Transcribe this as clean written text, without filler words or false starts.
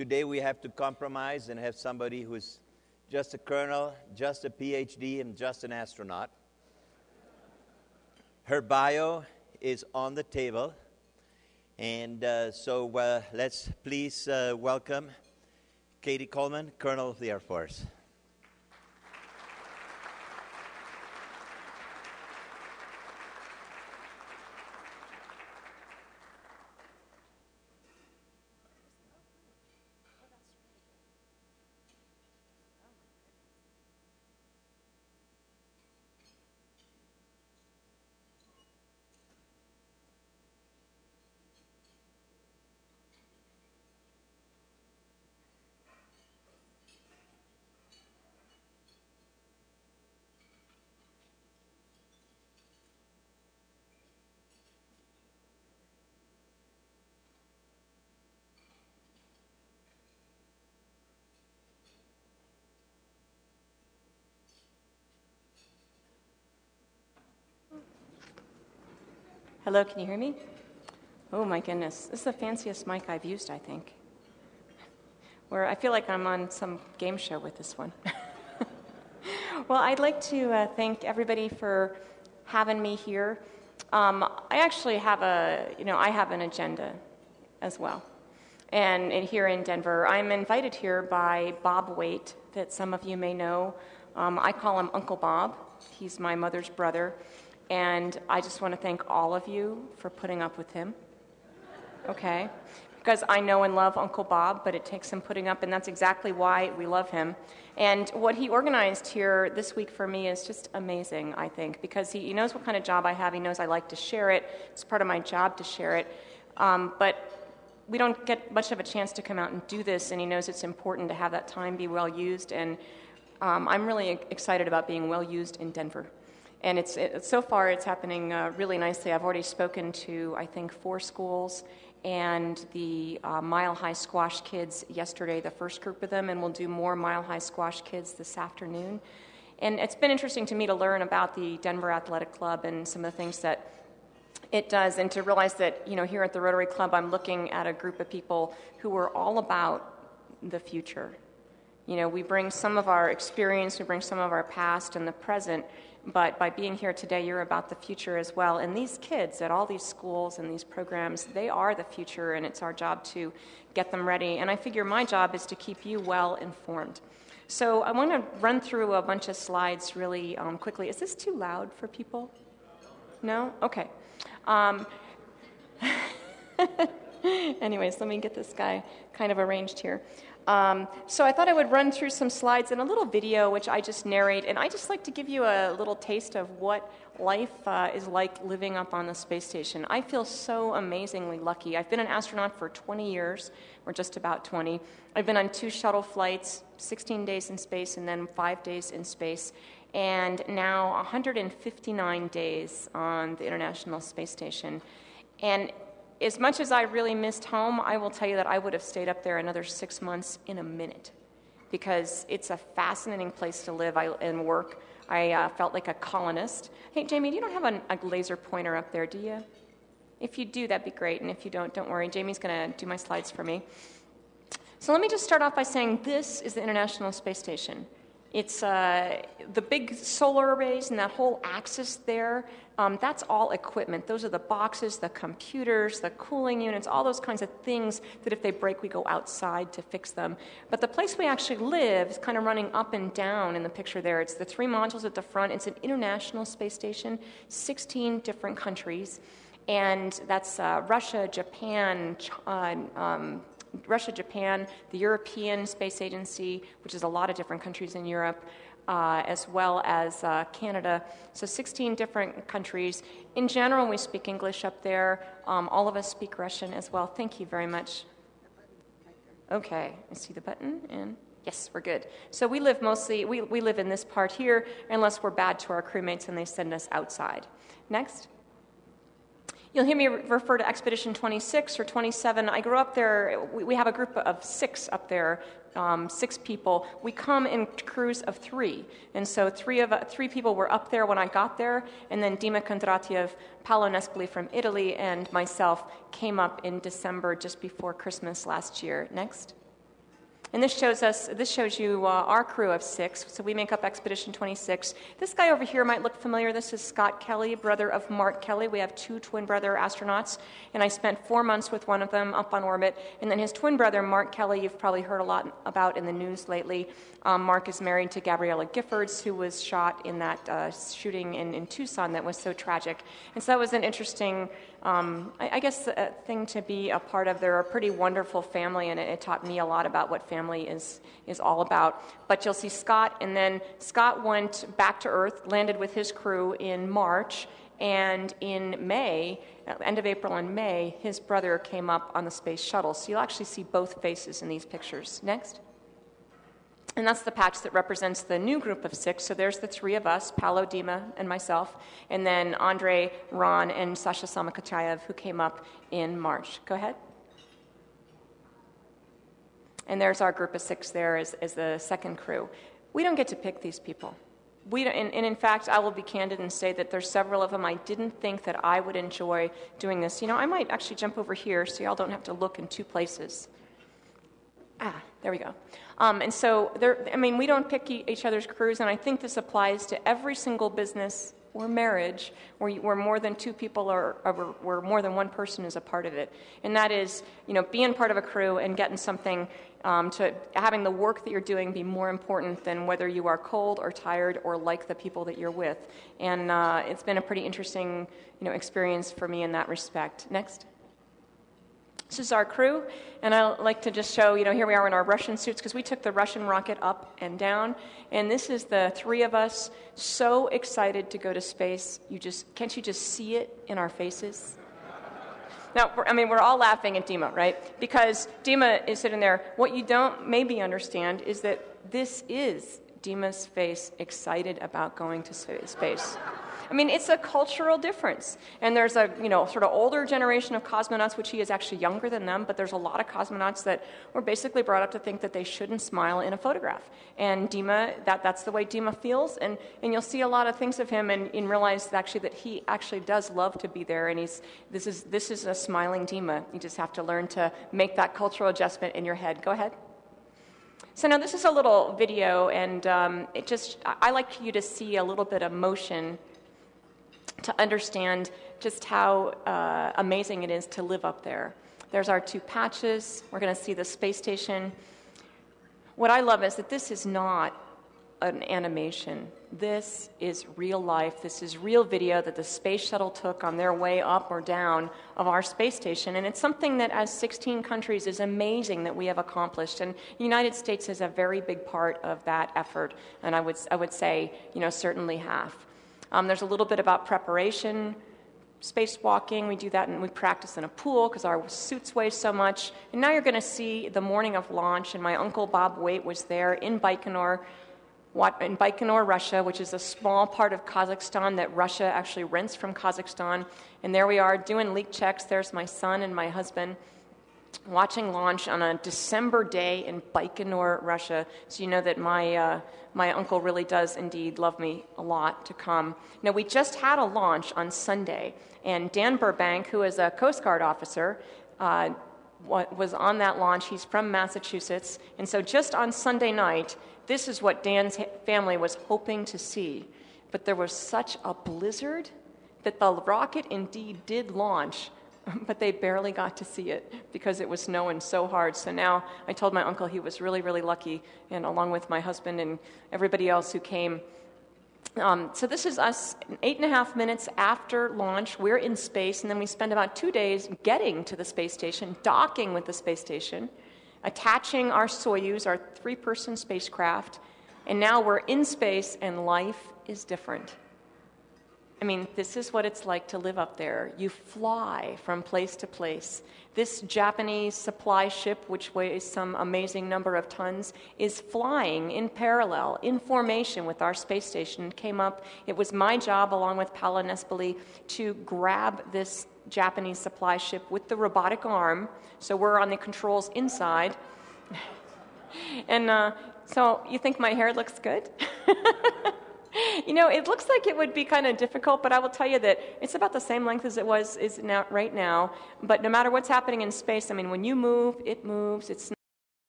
today we have to compromise and have somebody who's just a colonel, just a PhD, and just an astronaut. Her bio is on the table. And so let's please welcome Katie Coleman, Colonel of the Air Force. Hello, can you hear me? Oh my goodness, this is the fanciest mic I've used, I think. I feel like I'm on some game show with this one. Well, I'd like to thank everybody for having me here. I actually have I have an agenda as well. And here in Denver, I'm invited here by Bob Waite, that some of you may know. I call him Uncle Bob. He's my mother's brother. And I just want to thank all of you for putting up with him, okay? Because I know and love Uncle Bob, but it takes some putting up, and that's exactly why we love him. And what he organized here this week for me is just amazing, I think, because he knows what kind of job I have. He knows I like to share it. It's part of my job to share it. But we don't get much of a chance to come out and do this, and he knows it's important to have that time be well used. And I'm really excited about being well used in Denver. And so far it's happening really nicely. I've already spoken to, I think, 4 schools and the Mile High Squash kids yesterday, the first group of them, and we'll do more Mile High Squash kids this afternoon. And it's been interesting to me to learn about the Denver Athletic Club and some of the things that it does, and to realize that, here at the Rotary Club, I'm looking at a group of people who are all about the future. We bring some of our experience, we bring some of our past and the present, but by being here today, you're about the future as well. And these kids at all these schools and these programs, they are the future, and it's our job to get them ready. And I figure my job is to keep you well informed. So I want to run through a bunch of slides really quickly. Is this too loud for people? No? Okay. Anyways, let me get this guy kind of arranged here. So I thought I would run through some slides and a little video which I just narrate, and I just like to give you a little taste of what life is like living up on the space station. I feel so amazingly lucky. I've been an astronaut for 20 years, or just about 20. I've been on 2 shuttle flights, 16 days in space and then 5 days in space, and now 159 days on the International Space Station. And as much as I really missed home, I will tell you that I would have stayed up there another 6 months in a minute, because it's a fascinating place to live and work. I felt like a colonist. Hey, Jamie, you don't have a laser pointer up there, do you? If you do, that'd be great, and if you don't worry. Jamie's going to do my slides for me. So let me just start off by saying this is the International Space Station. It's the big solar arrays and that whole axis there, that's all equipment. Those are the boxes, the computers, the cooling units, all those kinds of things that if they break, we go outside to fix them. But the place we actually live is kind of running up and down in the picture there. It's the 3 modules at the front. It's an international space station, 16 different countries. And that's Russia, Japan, the European Space Agency, which is a lot of different countries in Europe, as well as Canada. So 16 different countries. In general, we speak English up there. All of us speak Russian as well. Thank you very much. Okay, I see the button, and yes, we're good. So we live mostly, we live in this part here, unless we're bad to our crewmates and they send us outside. Next. You'll hear me refer to Expedition 26 or 27. I grew up there. We have a group of 6 up there, 6 people. We come in crews of 3. And so 3 people were up there when I got there, and then Dima Kondratiev, Paolo Nespoli from Italy, and myself came up in December just before Christmas last year. Next. And this shows you our crew of 6. So we make up Expedition 26. This guy over here might look familiar. This is Scott Kelly, brother of Mark Kelly. We have 2 twin brother astronauts, and I spent 4 months with one of them up on orbit. And then his twin brother, Mark Kelly, you've probably heard a lot about in the news lately. Mark is married to Gabriella Giffords, who was shot in that shooting in Tucson that was so tragic. And so that was an interesting, I guess, thing to be a part of. They're a pretty wonderful family, and it taught me a lot about what family is all about. But you'll see Scott, and then Scott went back to Earth, landed with his crew in March, and in May, end of April and May, his brother came up on the space shuttle. So you'll actually see both faces in these pictures. Next. And that's the patch that represents the new group of 6. So there's the 3 of us, Paolo, Dima, and myself, and then Andre, Ron, and Sasha Samakachayev, who came up in March. Go ahead. And there's our group of 6 there as the second crew. We don't get to pick these people. We don't, and in fact, I will be candid and say that there's several of them I didn't think that I would enjoy doing this. You know, I might actually jump over here so y'all don't have to look in 2 places. There we go. And so, we don't pick each other's crews, and I think this applies to every single business or marriage where more than 2 people or where more than one person is a part of it. And that is, being part of a crew and getting something to having the work that you're doing be more important than whether you are cold or tired or like the people that you're with. And it's been a pretty interesting, experience for me in that respect. Next. This is our crew, and I like to just show, here we are in our Russian suits because we took the Russian rocket up and down, and this is the 3 of us so excited to go to space. Can't you just see it in our faces? Now, we're all laughing at Dima, right? Because Dima is sitting there. What you don't maybe understand is that this is Dima's face excited about going to space. It's a cultural difference. And there's a, sort of older generation of cosmonauts, which he is actually younger than them, but there's a lot of cosmonauts that were basically brought up to think that they shouldn't smile in a photograph. And Dima, that's the way Dima feels, and you'll see a lot of things of him and realize actually that he actually does love to be there, and this is a smiling Dima. You just have to learn to make that cultural adjustment in your head. Go ahead. So now this is a little video, and I like you to see a little bit of motion to understand just how amazing it is to live up there. There's our 2 patches. We're going to see the space station. What I love is that this is not an animation. This is real life. This is real video that the space shuttle took on their way up or down of our space station. And it's something that as 16 countries is amazing that we have accomplished. And the United States is a very big part of that effort. And I would say, certainly half. There's a little bit about preparation, spacewalking. We do that and we practice in a pool because our suits weigh so much. And now you're going to see the morning of launch, and my uncle Bob Waite was there in Baikonur, Russia, which is a small part of Kazakhstan that Russia actually rents from Kazakhstan. And there we are doing leak checks. There's my son and my husband watching launch on a December day in Baikonur, Russia. So you know that my uncle really does indeed love me a lot to come. Now, we just had a launch on Sunday, and Dan Burbank, who is a Coast Guard officer, was on that launch. He's from Massachusetts. And so just on Sunday night, this is what Dan's family was hoping to see. But there was such a blizzard that the rocket indeed did launch, but they barely got to see it because it was snowing so hard. So now I told my uncle he was really, really lucky, and along with my husband and everybody else who came. So this is us 8.5 minutes after launch. We're in space, and then we spend about 2 days getting to the space station, docking with the space station, attaching our Soyuz, our 3-person spacecraft, and now we're in space, and life is different. This is what it's like to live up there. You fly from place to place. This Japanese supply ship, which weighs some amazing number of tons, is flying in parallel, in formation with our space station. It came up. It was my job, along with Paolo Nespoli, to grab this Japanese supply ship with the robotic arm. So we're on the controls inside. And so you think my hair looks good? It looks like it would be kind of difficult, but I will tell you that it's about the same length as it is now, right now. But no matter what's happening in space, when you move, it moves. It's